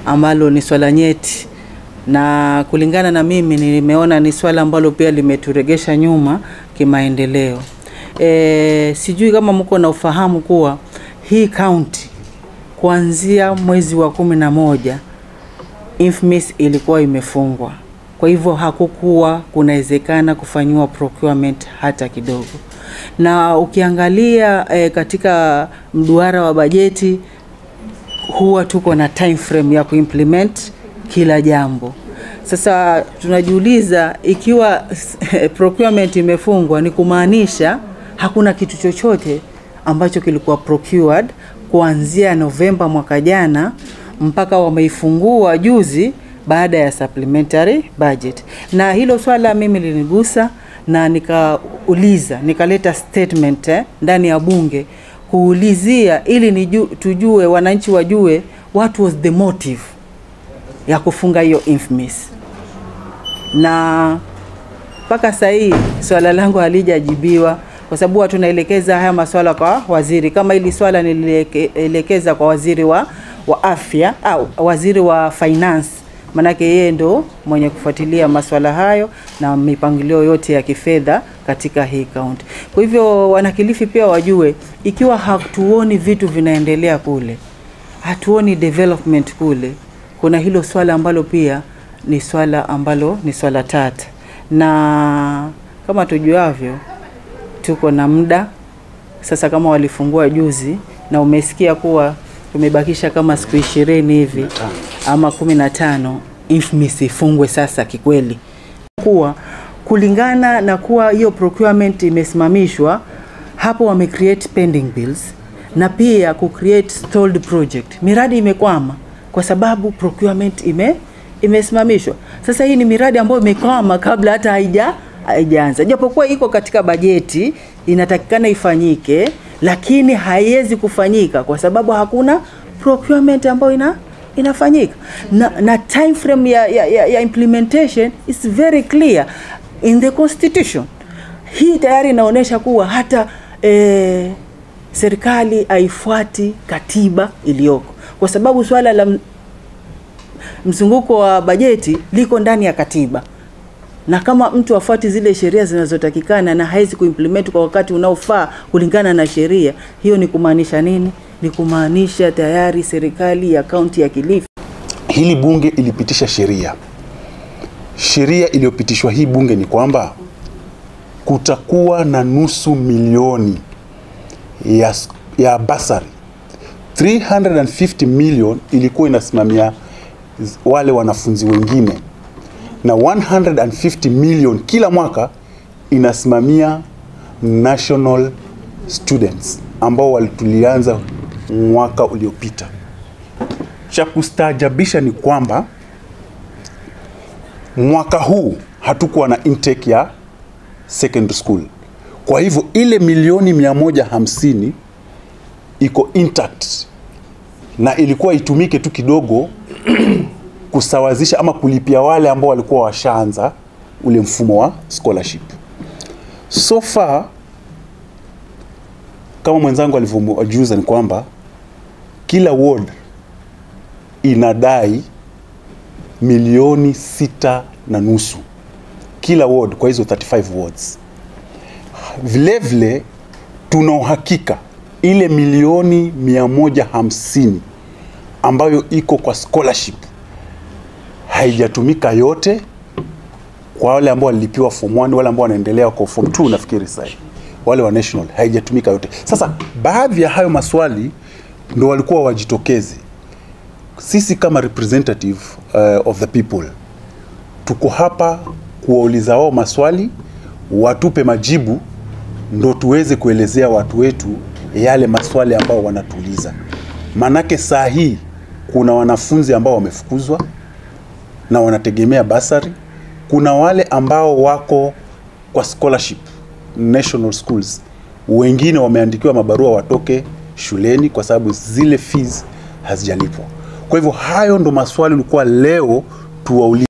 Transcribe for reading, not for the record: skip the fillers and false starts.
ambalo ni swala nyeti, na kulingana na mimi nimeona ni swala ambalo pia limeturegesha nyuma kimaendeleo. Sijui kama mko na ufahamu kuwa hii county kuanzia mwezi wa 11 INFMIS ilikuwa imefungwa. Kwa hivyo hakukuwa kunawezekana kufanywa procurement hata kidogo. Na ukiangalia katika mduara wa bajeti huwa tuko na time frame ya kuimplement kila jambo. Sasa tunajiuliza ikiwa procurement imefungwa ni kumaanisha hakuna kitu chochote ambacho kilikuwa procured kuanzia Novemba mwaka jana mpaka wameifungua juzi baada ya supplementary budget. Na hilo swala mimi linigusa na nikaleta statement ndani ya bunge kuulizia ili tujue, wananchi wajue what was the motive ya kufunga hiyo INFMIS. Na mpaka sasa hii swala langu halijajibiwa kwa sababu tunaelekeza haya maswala kwa waziri. Kama hili swala nilielekeza kwa waziri wa afya au waziri wa finance, manake yeye ndo mwenye kufuatilia maswala hayo na mipangilio yote ya kifedha katika hii county. Kwa hivyo wanakilifi pia wajue, ikiwa hatuoni vitu vinaendelea kule, hatuoni development kule, kuna hilo swala ambalo pia ni swala ambalo ni swala tata. Na kama tujuavyo tuko na muda sasa, kama walifungua juzi na umesikia kuwa tumebakisha kama siku 20 hivi ama 15 INFMIS ifungwe sasa kikweli. Kuwa kulingana na kuwa hiyo procurement imesimamishwa, hapo wame create pending bills na pia ku create stalled project. Miradi imekwama kwa sababu procurement imesimamishwa. Sasa hii ni miradi ambayo imekwama kabla hata haijaanza. Japokuwa iko katika bajeti inatakikana ifanyike, lakini haiwezi kufanyika kwa sababu hakuna procurement ambayo inafanyika. Na time frame ya implementation is very clear in the constitution. Hii tayari inaonyesha kuwa hata serikali haifuati katiba iliyoko, kwa sababu swala la mzunguko wa bajeti liko ndani ya katiba. Na kama mtu afuati zile sheria zinazotakikana na haizi kuimplement kwa wakati unaofaa kulingana na sheria, hiyo ni kumaanisha nini? Ni kumaanisha tayari serikali ya kaunti ya Kilifi, hili bunge ilipitisha sheria. Sheria iliyopitishwa hii bunge ni kwamba kutakuwa na nusu milioni ya basari. 350 million ilikuwa inasimamia wale wanafunzi wengine, na 150 million kila mwaka inasimamia national students ambao walitulianza mwaka uliopita. Cha kustaajabisha ni kwamba mwaka huu hatukuwa na intake ya secondary school. Kwa hivyo ile milioni 150 iko intact na ilikuwa itumike tu kidogo kusawazisha ama kulipia wale ambao walikuwa washaanza ule mfumo wa scholarship. So far, kama mwenzangu alivyojuza, ni kwamba kila ward inadai milioni 6.5 kila ward kwa hizo 35 wards. Vile vile tuna uhakika ile milioni 150 ambayo iko kwa scholarship haijatumika yote kwa wale ambao walilipiwa form 1, wale ambao wanaendelea kwa form 2 nafikiri sasa. Wale wa national haijatumika yote. Sasa baadhi ya hayo maswali ndio walikuwa wajitokeze. Sisi kama representative of the people tuko hapa kuwauliza wao maswali, watupe majibu, ndo tuweze kuelezea watu wetu yale maswali ambao wanatuuliza. Manake saa hii kuna wanafunzi ambao wamefukuzwa na wanategemea basari. Kuna wale ambao wako kwa scholarship national schools, wengine wameandikiwa mabarua watoke shuleni kwa sababu zile fees hazijalipwa. Kwa hivyo hayo ndo maswali ulikuwa leo tuwaulize.